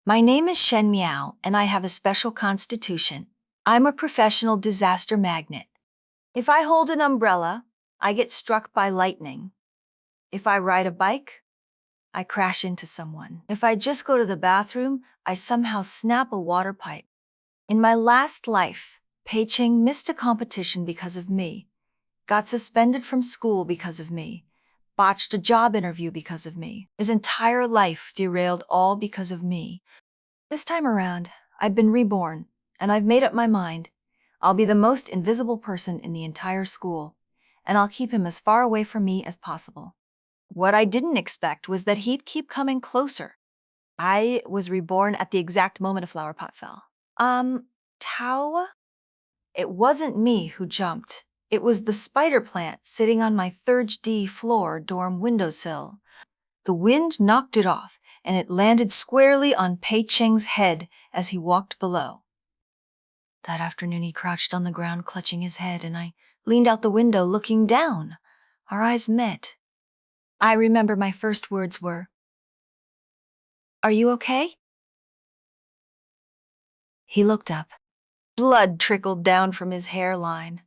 My name is Shen Miao, and I have a special constitution. I'm a professional disaster magnet. If I hold an umbrella, I get struck by lightning. If I ride a bike, I crash into someone. If I just go to the bathroom, I somehow snap a water pipe. In my last life, Pei Cheng missed a competition because of me, got suspended from school because of me, botched a job interview because of me. His entire life derailed all because of me. This time around, I've been reborn, and I've made up my mind. I'll be the most invisible person in the entire school, and I'll keep him as far away from me as possible. What I didn't expect was that he'd keep coming closer. I was reborn at the exact moment a flower pot fell. Tao? It wasn't me who jumped. It was the spider plant sitting on my 3rd D floor dorm windowsill. The wind knocked it off, and it landed squarely on Pei Cheng's head as he walked below. That afternoon he crouched on the ground clutching his head, and I leaned out the window looking down. Our eyes met. I remember my first words were, "Are you okay?" He looked up. Blood trickled down from his hairline.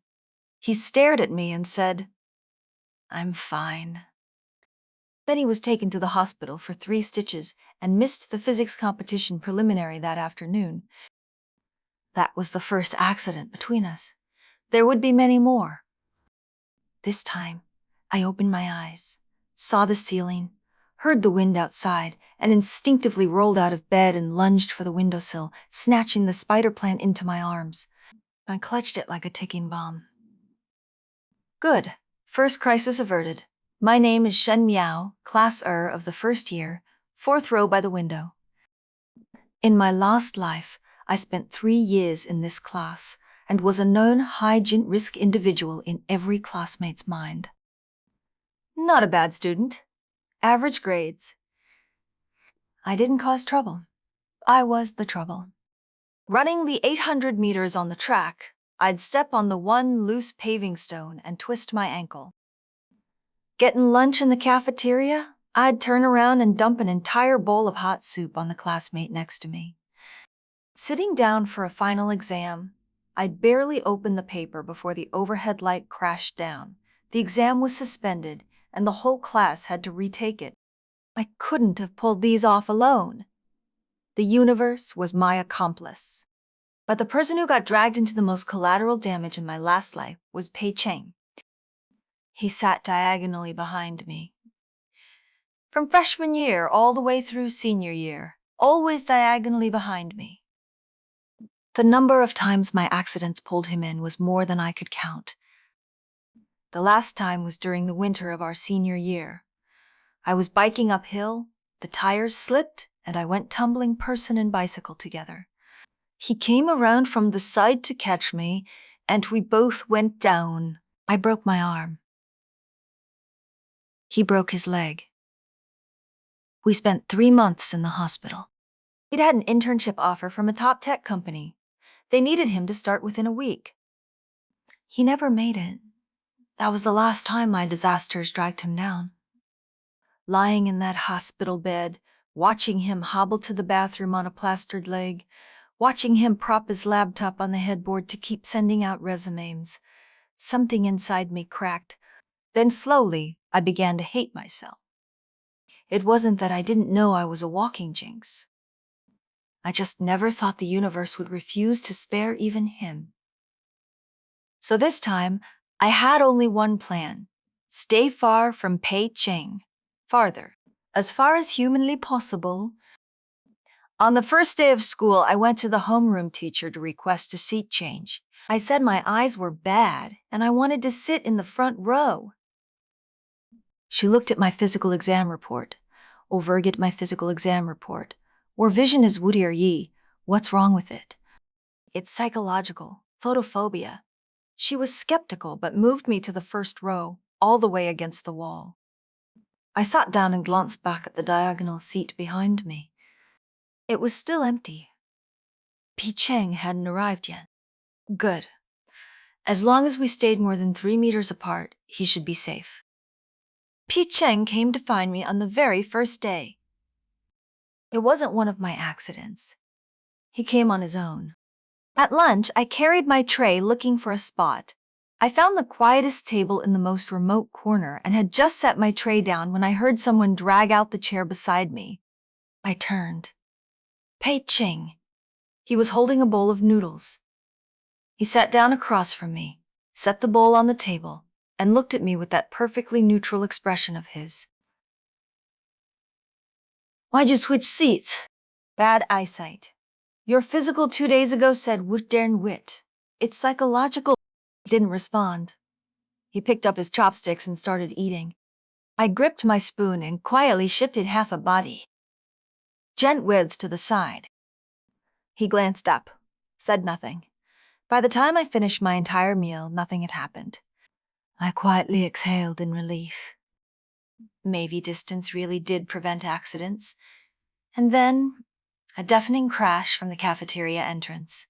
He stared at me and said, "I'm fine." Then he was taken to the hospital for 3 stitches and missed the physics competition preliminary that afternoon. That was the first accident between us. There would be many more. This time, I opened my eyes, saw the ceiling, heard the wind outside, and instinctively rolled out of bed and lunged for the windowsill, snatching the spider plant into my arms. I clutched it like a ticking bomb. Good. First crisis averted. My name is Shen Miao, Class of the 1st year, 4th row by the window. In my last life, I spent 3 years in this class and was a known high-risk individual in every classmate's mind. Not a bad student. Average grades. I didn't cause trouble. I was the trouble. Running the 800 meters on the track, I'd step on the one loose paving stone and twist my ankle. Getting lunch in the cafeteria, I'd turn around and dump an entire bowl of hot soup on the classmate next to me. Sitting down for a final exam, I'd barely opened the paper before the overhead light crashed down. The exam was suspended, and the whole class had to retake it. I couldn't have pulled these off alone. The universe was my accomplice. But the person who got dragged into the most collateral damage in my last life was Pei Cheng. He sat diagonally behind me. From freshman year all the way through senior year, always diagonally behind me. The number of times my accidents pulled him in was more than I could count. The last time was during the winter of our senior year. I was biking uphill, the tires slipped, and I went tumbling person and bicycle together. He came around from the side to catch me, and we both went down. I broke my arm. He broke his leg. We spent 3 months in the hospital. He'd had an internship offer from a top tech company. They needed him to start within a week. He never made it. That was the last time my disasters dragged him down. Lying in that hospital bed, watching him hobble to the bathroom on a plastered leg, watching him prop his laptop on the headboard to keep sending out resumes, something inside me cracked. Then slowly, I began to hate myself. It wasn't that I didn't know I was a walking jinx. I just never thought the universe would refuse to spare even him. So this time, I had only one plan. Stay far from Pei Cheng. Farther. As far as humanly possible. On the first day of school, I went to the homeroom teacher to request a seat change. I said my eyes were bad, and I wanted to sit in the front row. She looked at my physical exam report. Overget my physical exam report. Or vision is Wudier Yi. What's wrong with it? It's psychological. Photophobia. She was skeptical, but moved me to the first row, all the way against the wall. I sat down and glanced back at the diagonal seat behind me. It was still empty. Pei Cheng hadn't arrived yet. Good. As long as we stayed more than 3 meters apart, he should be safe. Pei Cheng came to find me on the very first day. It wasn't one of my accidents. He came on his own. At lunch, I carried my tray looking for a spot. I found the quietest table in the most remote corner and had just set my tray down when I heard someone drag out the chair beside me. I turned. Pei Ching. He was holding a bowl of noodles. He sat down across from me, set the bowl on the table, and looked at me with that perfectly neutral expression of his. Why'd you switch seats? Bad eyesight. Your physical 2 days ago said wut dern wit. It's psychological. Didn't respond. He picked up his chopsticks and started eating. I gripped my spoon and quietly shifted half a body. Gent widths to the side. He glanced up, said nothing. By the time I finished my entire meal, nothing had happened. I quietly exhaled in relief. Maybe distance really did prevent accidents. And then, a deafening crash from the cafeteria entrance.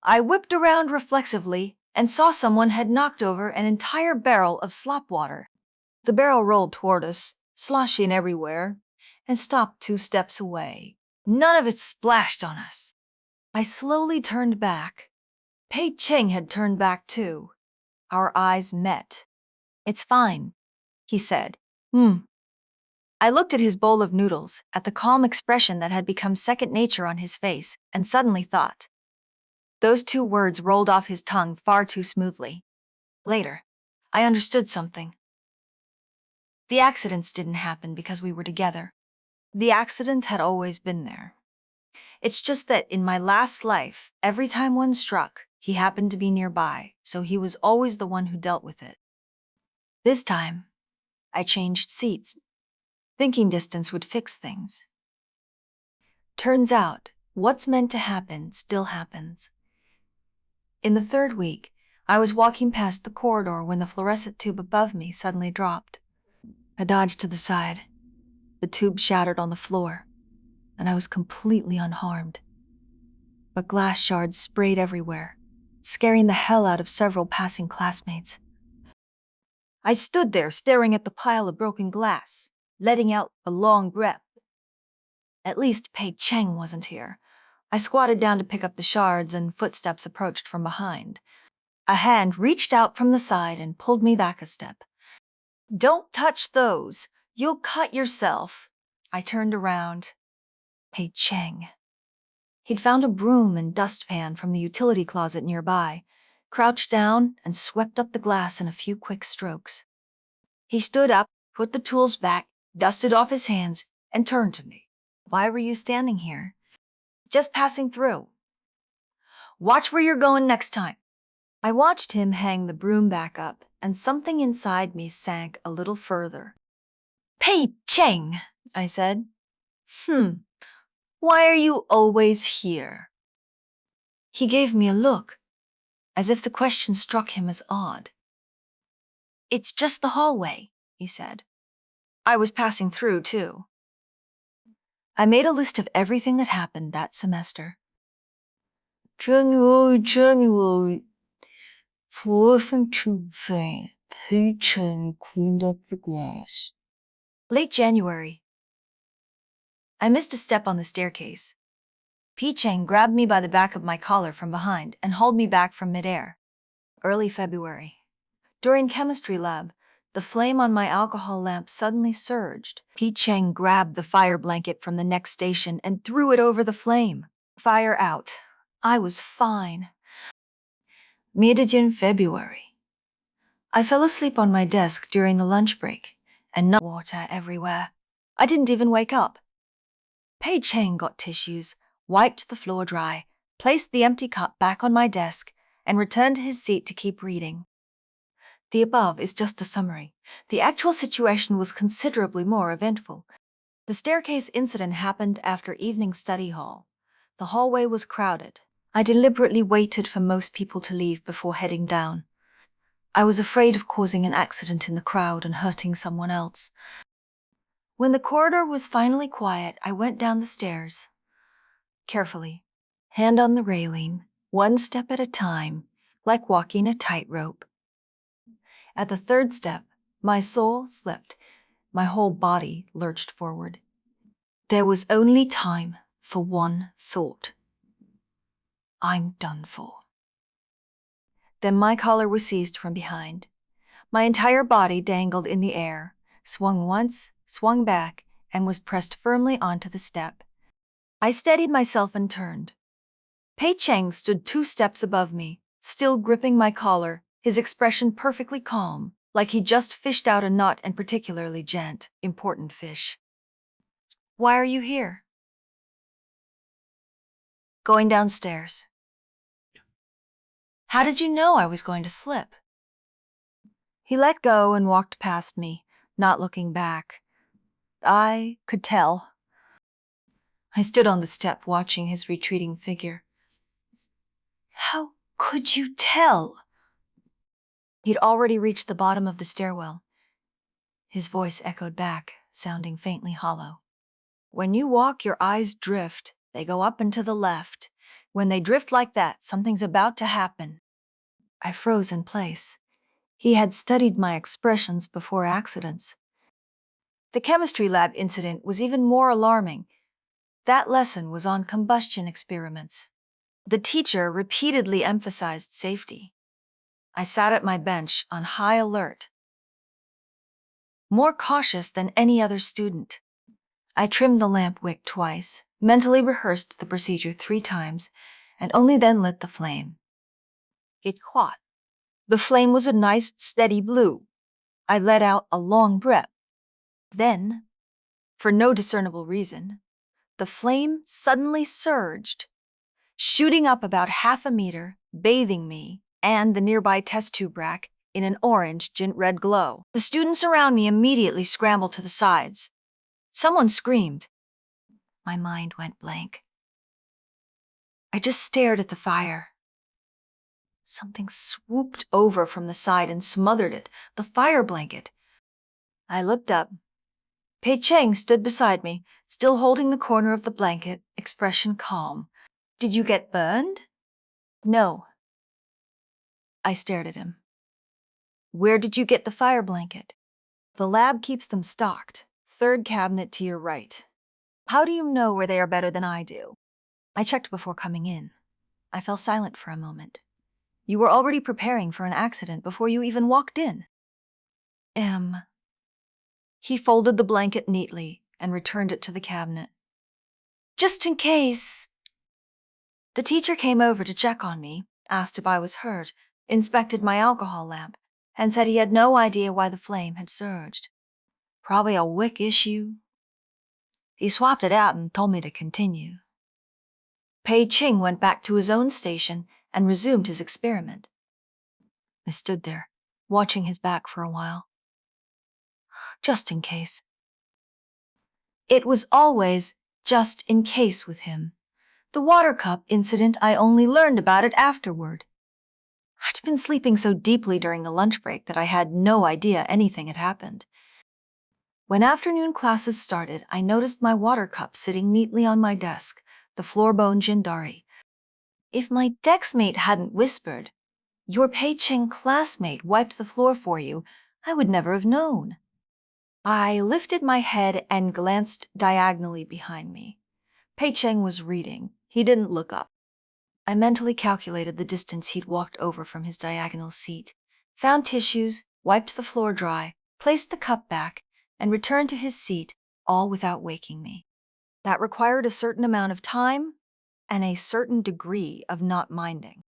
I whipped around reflexively and saw someone had knocked over an entire barrel of slop water. The barrel rolled toward us, sloshing everywhere, and stopped 2 steps away. None of it splashed on us. I slowly turned back. Pei Ching had turned back too. Our eyes met. It's fine, he said. I looked at his bowl of noodles, at the calm expression that had become second nature on his face, and suddenly thought. Those 2 words rolled off his tongue far too smoothly. Later, I understood something. The accidents didn't happen because we were together. The accidents had always been there. It's just that in my last life, every time one struck, he happened to be nearby, so he was always the one who dealt with it. This time, I changed seats, thinking distance would fix things. Turns out, what's meant to happen still happens. In the 3rd week, I was walking past the corridor when the fluorescent tube above me suddenly dropped. I dodged to the side. The tube shattered on the floor, and I was completely unharmed. But glass shards sprayed everywhere, scaring the hell out of several passing classmates. I stood there staring at the pile of broken glass, letting out a long breath. At least Pei Cheng wasn't here. I squatted down to pick up the shards and footsteps approached from behind. A hand reached out from the side and pulled me back a step. Don't touch those. You'll cut yourself. I turned around. Pei Cheng. He'd found a broom and dustpan from the utility closet nearby, crouched down, and swept up the glass in a few quick strokes. He stood up, put the tools back, dusted off his hands, and turned to me. Why were you standing here? Just passing through. Watch where you're going next time. I watched him hang the broom back up, and something inside me sank a little further. Pei Cheng, I said. Why are you always here? He gave me a look, as if the question struck him as odd. It's just the hallway, he said. I was passing through, too. I made a list of everything that happened that semester. January. Fluorescent tube thing. Pei Cheng cleaned up the glass. Late January. I missed a step on the staircase. Pei Cheng grabbed me by the back of my collar from behind and hauled me back from midair. Early February. During chemistry lab, the flame on my alcohol lamp suddenly surged. Pei Cheng grabbed the fire blanket from the next station and threw it over the flame. Fire out. I was fine. Mid-February. I fell asleep on my desk during the lunch break, and water everywhere. I didn't even wake up. Pei Cheng got tissues, wiped the floor dry, placed the empty cup back on my desk, and returned to his seat to keep reading. The above is just a summary. The actual situation was considerably more eventful. The staircase incident happened after evening study hall. The hallway was crowded. I deliberately waited for most people to leave before heading down. I was afraid of causing an accident in the crowd and hurting someone else. When the corridor was finally quiet, I went down the stairs. Carefully, hand on the railing, 1 step at a time, like walking a tightrope. At the 3rd step, my soul slipped. My whole body lurched forward. There was only time for one thought. I'm done for. Then my collar was seized from behind. My entire body dangled in the air, swung once, swung back, and was pressed firmly onto the step. I steadied myself and turned. Pei Cheng stood 2 steps above me, still gripping my collar, his expression perfectly calm, like he just fished out a not and particularly important fish. Why are you here? Going downstairs. How did you know I was going to slip? He let go and walked past me, not looking back. I could tell. I stood on the step watching his retreating figure. How could you tell? He'd already reached the bottom of the stairwell. His voice echoed back, sounding faintly hollow. When you walk, your eyes drift. They go up and to the left. When they drift like that, something's about to happen. I froze in place. He had studied my expressions before accidents. The chemistry lab incident was even more alarming. That lesson was on combustion experiments. The teacher repeatedly emphasized safety. I sat at my bench on high alert, more cautious than any other student. I trimmed the lamp wick twice, mentally rehearsed the procedure 3 times, and only then lit the flame. It caught. The flame was a nice, steady blue. I let out a long breath. Then, for no discernible reason, the flame suddenly surged, shooting up about half a meter, bathing me and the nearby test tube rack in an orange gint-red glow. The students around me immediately scrambled to the sides. Someone screamed. My mind went blank. I just stared at the fire. Something swooped over from the side and smothered it, the fire blanket. I looked up. Pei Cheng stood beside me, still holding the corner of the blanket, expression calm. Did you get burned? No. I stared at him. Where did you get the fire blanket? The lab keeps them stocked. 3rd cabinet to your right. How do you know where they are better than I do? I checked before coming in. I fell silent for a moment. You were already preparing for an accident before you even walked in. He folded the blanket neatly and returned it to the cabinet. Just in case. The teacher came over to check on me, asked if I was hurt, inspected my alcohol lamp, and said he had no idea why the flame had surged. Probably a wick issue. He swapped it out and told me to continue. Pei Cheng went back to his own station and resumed his experiment. I stood there, watching his back for a while. Just in case. It was always just in case with him. The water cup incident, I only learned about it afterward. I'd been sleeping so deeply during the lunch break that I had no idea anything had happened. When afternoon classes started, I noticed my water cup sitting neatly on my desk, the floor-bone Jindari. If my dexmate hadn't whispered, "Your Pei Cheng classmate wiped the floor for you," I would never have known. I lifted my head and glanced diagonally behind me. Pei Cheng was reading. He didn't look up. I mentally calculated the distance he'd walked over from his diagonal seat, found tissues, wiped the floor dry, placed the cup back, and returned to his seat, all without waking me. That required a certain amount of time and a certain degree of not minding.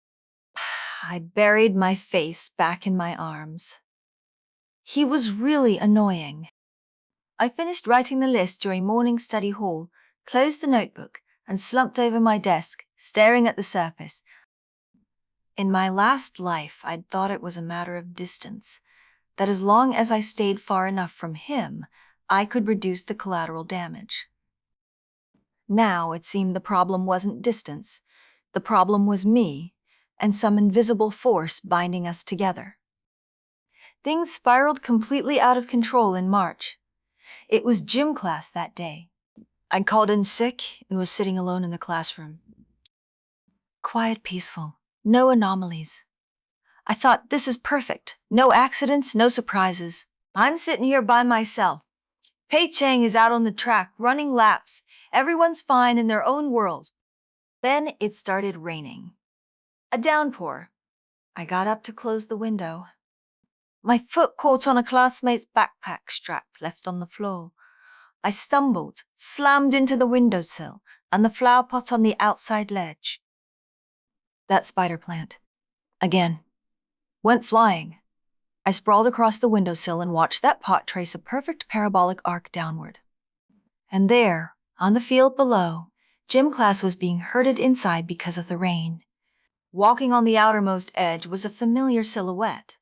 I buried my face back in my arms. He was really annoying. I finished writing the list during morning study hall, closed the notebook, and slumped over my desk, staring at the surface. In my last life, I'd thought it was a matter of distance, that as long as I stayed far enough from him, I could reduce the collateral damage. Now it seemed the problem wasn't distance. The problem was me and some invisible force binding us together. Things spiraled completely out of control in March. It was gym class that day. I'd called in sick and was sitting alone in the classroom. Quiet, peaceful, no anomalies. I thought, this is perfect. No accidents, no surprises. I'm sitting here by myself. Pei Chang is out on the track, running laps. Everyone's fine in their own world. Then it started raining. A downpour. I got up to close the window. My foot caught on a classmate's backpack strap left on the floor. I stumbled, slammed into the windowsill and the flower pot on the outside ledge. That spider plant. Again. Went flying. I sprawled across the windowsill and watched that pot trace a perfect parabolic arc downward. And there, on the field below, gym class was being herded inside because of the rain. Walking on the outermost edge was a familiar silhouette.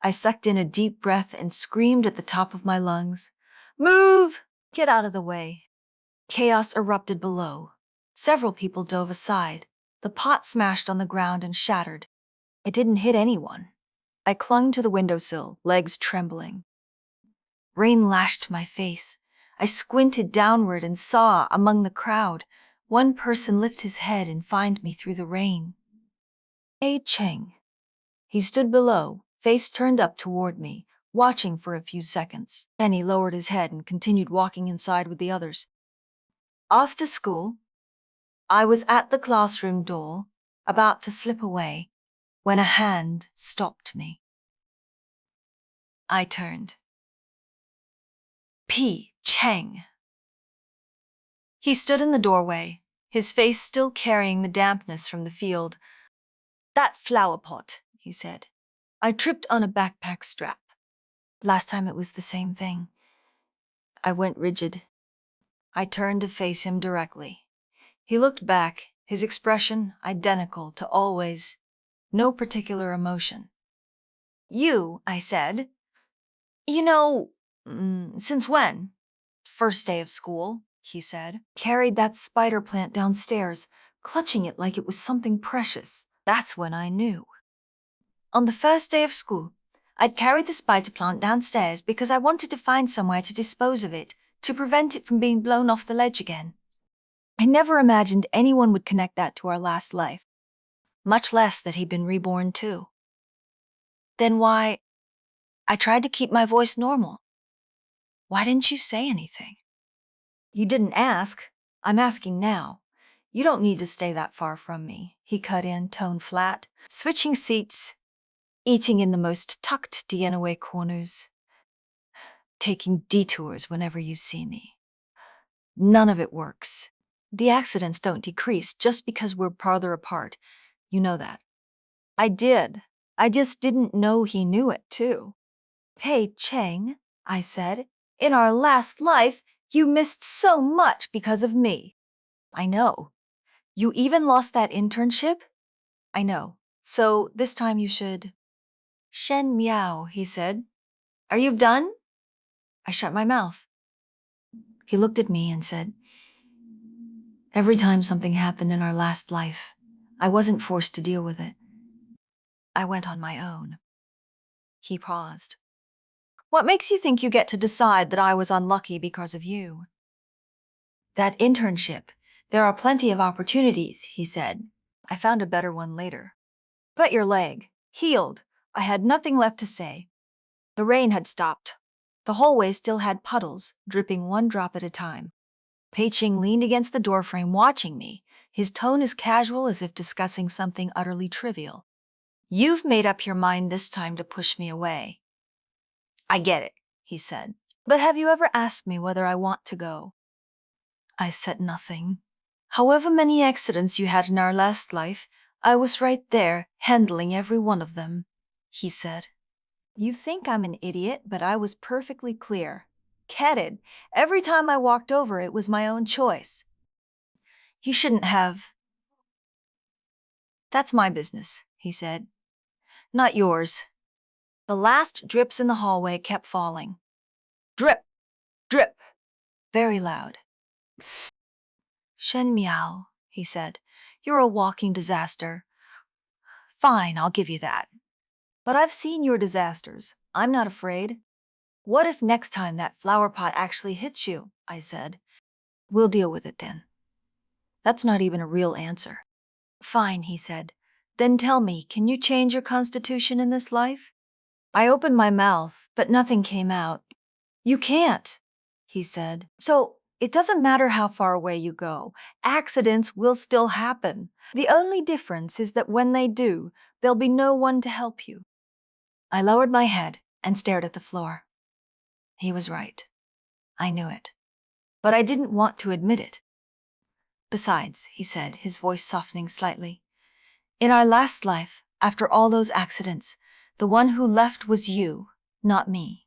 I sucked in a deep breath and screamed at the top of my lungs, "Move! Get out of the way." Chaos erupted below. Several people dove aside. The pot smashed on the ground and shattered. It didn't hit anyone. I clung to the windowsill, legs trembling. Rain lashed my face. I squinted downward and saw, among the crowd, one person lift his head and find me through the rain. Pei Cheng. He stood below, face turned up toward me, watching for a few seconds. Then he lowered his head and continued walking inside with the others. After school, I was at the classroom door, about to slip away, when a hand stopped me. I turned. P. Cheng. He stood in the doorway, his face still carrying the dampness from the field. "That flower pot," he said. "I tripped on a backpack strap." Last time it was the same thing. I went rigid. I turned to face him directly. He looked back, his expression identical to always, no particular emotion. "You," I said. "You know, since when?" "First day of school," he said. Carried that spider plant downstairs, clutching it like it was something precious. That's when I knew. On the first day of school, I'd carried the spider plant downstairs because I wanted to find somewhere to dispose of it, to prevent it from being blown off the ledge again. I never imagined anyone would connect that to our last life. Much less that he'd been reborn too. Then why? I tried to keep my voice normal. Why didn't you say anything? You didn't ask. I'm asking now. You don't need to stay that far from me, he cut in, tone flat, switching seats, eating in the most tucked DNOA corners, taking detours whenever you see me. None of it works. The accidents don't decrease just because we're farther apart. You know that. I did. I just didn't know he knew it, too. Pei Cheng, I said, in our last life, you missed so much because of me. I know. You even lost that internship? I know. So this time you should. Shen Miao, he said. Are you done? I shut my mouth. He looked at me and said, every time something happened in our last life, I wasn't forced to deal with it. I went on my own. He paused. What makes you think you get to decide that I was unlucky because of you? That internship. There are plenty of opportunities, he said. I found a better one later. But your leg. Healed. I had nothing left to say. The rain had stopped. The hallway still had puddles, dripping one drop at a time. Pei Ching leaned against the doorframe watching me, his tone as casual as if discussing something utterly trivial. You've made up your mind this time to push me away. I get it, he said. But have you ever asked me whether I want to go? I said nothing. However many accidents you had in our last life, I was right there, handling every one of them, he said. You think I'm an idiot, but I was perfectly clear. Get it? Every time I walked over, it was my own choice. You shouldn't have. That's my business, he said. Not yours. The last drips in the hallway kept falling. Drip, drip, very loud. Shen Miao, he said, you're a walking disaster. Fine, I'll give you that. But I've seen your disasters. I'm not afraid. What if next time that flower pot actually hits you? I said. We'll deal with it then. That's not even a real answer. Fine, he said. Then tell me, can you change your constitution in this life? I opened my mouth, but nothing came out. You can't. he said. So it doesn't matter how far away you go. Accidents will still happen. The only difference is that when they do, there'll be no one to help you. I lowered my head and stared at the floor. He was right. I knew it. But I didn't want to admit it. Besides, he said, his voice softening slightly, in our last life, after all those accidents, the one who left was you, not me.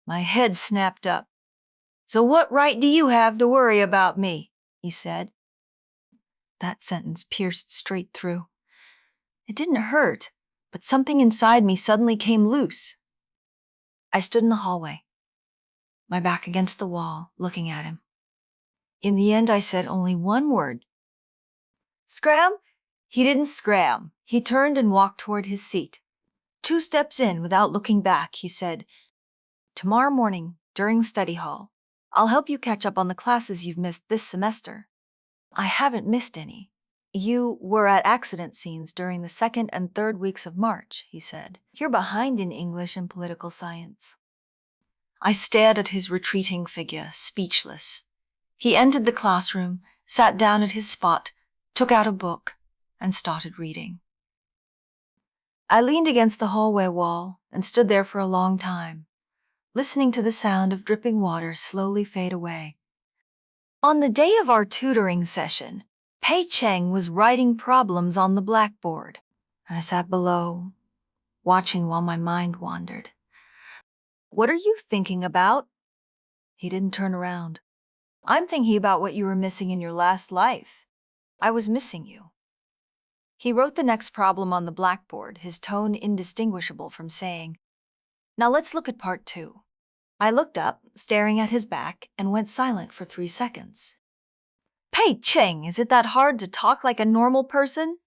My head snapped up. So what right do you have to worry about me? He said. That sentence pierced straight through. It didn't hurt, but something inside me suddenly came loose. I stood in the hallway, my back against the wall, looking at him. In the end, I said only one word. Scram? He didn't scram. He turned and walked toward his seat. 2 steps in, without looking back, he said, Tomorrow morning, during study hall, I'll help you catch up on the classes you've missed this semester. I haven't missed any. You were at accident scenes during the 2nd and 3rd weeks of March, he said. You're behind in English and political science. I stared at his retreating figure, speechless. He entered the classroom, sat down at his spot, took out a book, and started reading. I leaned against the hallway wall and stood there for a long time, listening to the sound of dripping water slowly fade away. On the day of our tutoring session, Pei Cheng was writing problems on the blackboard. I sat below, watching while my mind wandered. What are you thinking about? He didn't turn around. I'm thinking about what you were missing in your last life. I was missing you. He wrote the next problem on the blackboard, his tone indistinguishable from saying, Now let's look at part 2. I looked up, staring at his back, and went silent for 3 seconds. Pei Cheng, is it that hard to talk like a normal person?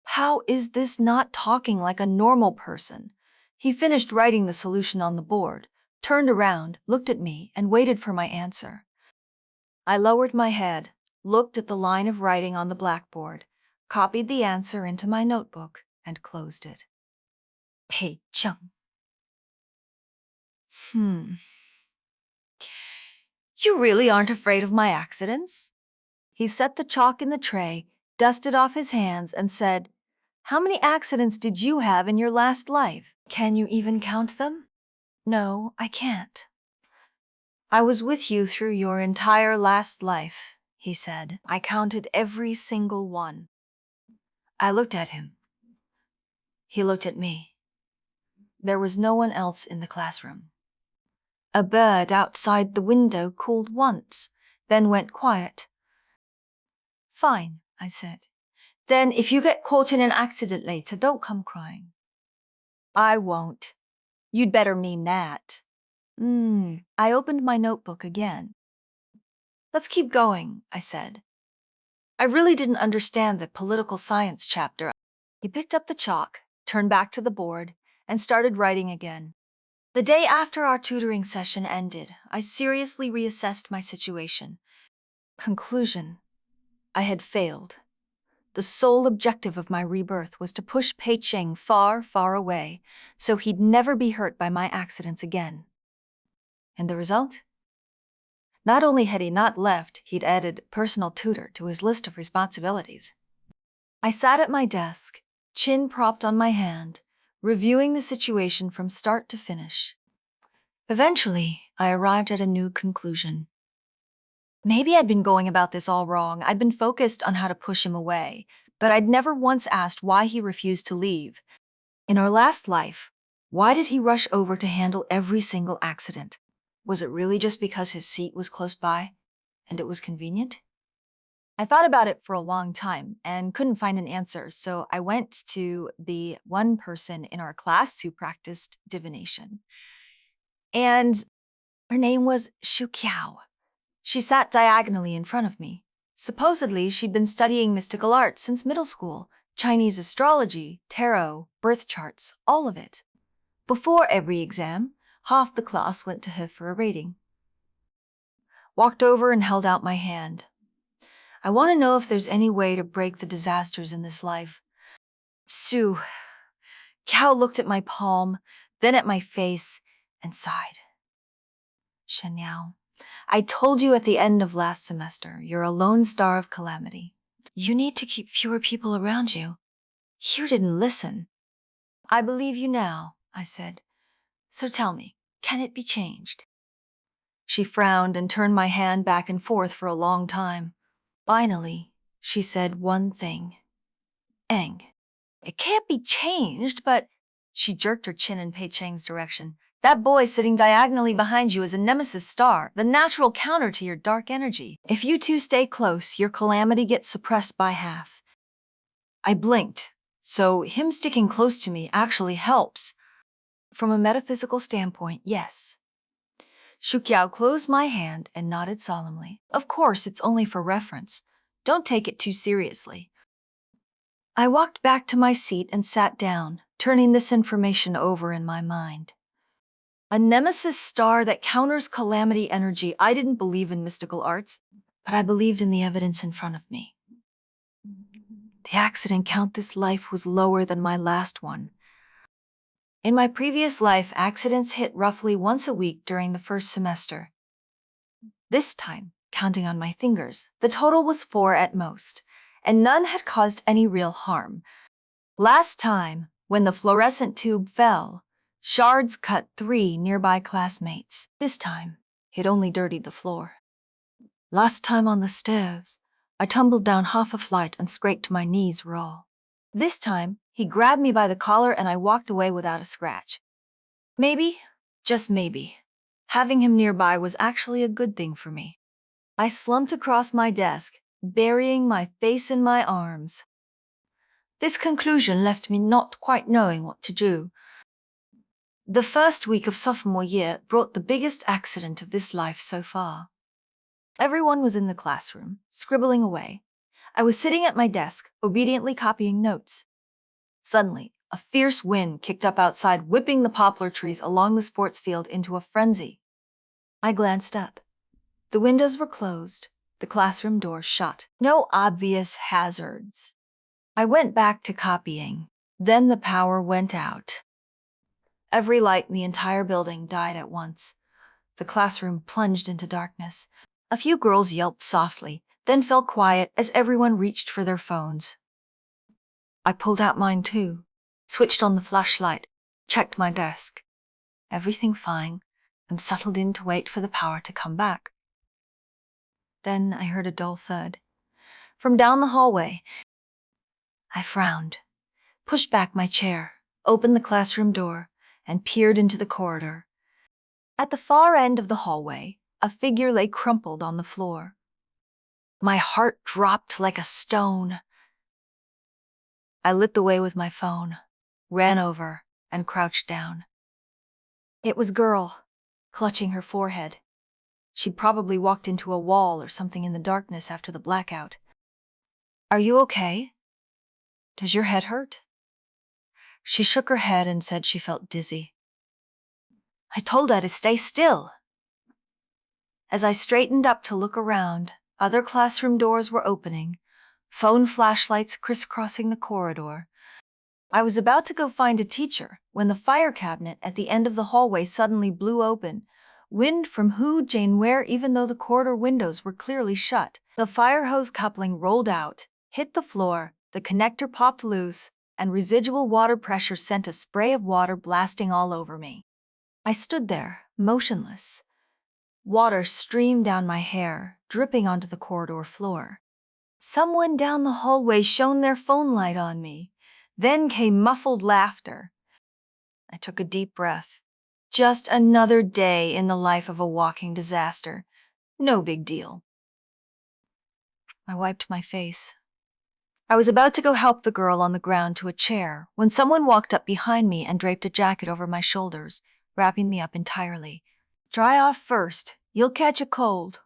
How is this not talking like a normal person? He finished writing the solution on the board, turned around, looked at me, and waited for my answer. I lowered my head, looked at the line of writing on the blackboard, copied the answer into my notebook, and closed it. Pei Cheng. You really aren't afraid of my accidents? He set the chalk in the tray, dusted off his hands, and said, How many accidents did you have in your last life? Can you even count them? No, I can't. I was with you through your entire last life, he said. I counted every single one. I looked at him. He looked at me. There was no one else in the classroom. A bird outside the window called once, then went quiet. Fine, I said. Then if you get caught in an accident later, don't come crying. I won't. You'd better mean that. I opened my notebook again. Let's keep going, I said. I really didn't understand the political science chapter. He picked up the chalk, turned back to the board, and started writing again. The day after our tutoring session ended, I seriously reassessed my situation. Conclusion: I had failed. The sole objective of my rebirth was to push Pei Cheng far, far away, so he'd never be hurt by my accidents again. And the result? Not only had he not left, he'd added personal tutor to his list of responsibilities. I sat at my desk, chin propped on my hand, reviewing the situation from start to finish. Eventually, I arrived at a new conclusion. Maybe I'd been going about this all wrong. I'd been focused on how to push him away, but I'd never once asked why he refused to leave. In our last life, why did he rush over to handle every single accident? Was it really just because his seat was close by and it was convenient? I thought about it for a long time and couldn't find an answer, so I went to the one person in our class who practiced divination. And her name was Shu Qiao. She sat diagonally in front of me. Supposedly, she'd been studying mystical art since middle school, Chinese astrology, tarot, birth charts, all of it. Before every exam, half the class went to her for a reading. Walked over and held out my hand. I want to know if there's any way to break the disasters in this life. Sue. Qiao looked at my palm, then at my face, and sighed. Shanyao, I told you at the end of last semester, you're a lone star of calamity. You need to keep fewer people around you. You didn't listen. I believe you now, I said. So tell me, can it be changed? She frowned and turned my hand back and forth for a long time. Finally, she said one thing. Eng. It can't be changed, but… She jerked her chin in Pei Cheng's direction. That boy sitting diagonally behind you is a nemesis star, the natural counter to your dark energy. If you two stay close, your calamity gets suppressed by half. I blinked. So him sticking close to me actually helps. From a metaphysical standpoint, yes. Shuqiao closed my hand and nodded solemnly. Of course, it's only for reference. Don't take it too seriously. I walked back to my seat and sat down, turning this information over in my mind. A nemesis star that counters calamity energy. I didn't believe in mystical arts, but I believed in the evidence in front of me. The accident count this life was lower than my last one. In my previous life, accidents hit roughly once a week during the first semester. This time, counting on my fingers, the total was 4 at most, and none had caused any real harm. Last time, when the fluorescent tube fell, shards cut 3 nearby classmates. This time, it only dirtied the floor. Last time on the stairs, I tumbled down half a flight and scraped my knees raw. This time, he grabbed me by the collar and I walked away without a scratch. Maybe, just maybe, having him nearby was actually a good thing for me. I slumped across my desk, burying my face in my arms. This conclusion left me not quite knowing what to do. The first week of sophomore year brought the biggest accident of this life so far. Everyone was in the classroom, scribbling away. I was sitting at my desk, obediently copying notes. Suddenly, a fierce wind kicked up outside, whipping the poplar trees along the sports field into a frenzy. I glanced up. The windows were closed, the classroom door shut. No obvious hazards. I went back to copying. Then the power went out. Every light in the entire building died at once. The classroom plunged into darkness. A few girls yelped softly, then fell quiet as everyone reached for their phones. I pulled out mine too, switched on the flashlight, checked my desk. Everything fine, and settled in to wait for the power to come back. Then I heard a dull thud. From down the hallway, I frowned, pushed back my chair, opened the classroom door, and peered into the corridor. At the far end of the hallway, a figure lay crumpled on the floor. My heart dropped like a stone. I lit the way with my phone, ran over, and crouched down. It was a girl, clutching her forehead. She'd probably walked into a wall or something in the darkness after the blackout. Are you okay? Does your head hurt? She shook her head and said she felt dizzy. I told her to stay still. As I straightened up to look around, other classroom doors were opening, phone flashlights crisscrossing the corridor. I was about to go find a teacher when the fire cabinet at the end of the hallway suddenly blew open. Wind from who, Jane where, even though the corridor windows were clearly shut. The fire hose coupling rolled out, hit the floor, the connector popped loose, and residual water pressure sent a spray of water blasting all over me. I stood there, motionless. Water streamed down my hair, dripping onto the corridor floor. Someone down the hallway shone their phone light on me. Then came muffled laughter. I took a deep breath. Just another day in the life of a walking disaster. No big deal. I wiped my face. I was about to go help the girl on the ground to a chair when someone walked up behind me and draped a jacket over my shoulders, wrapping me up entirely. Dry off first. You'll catch a cold.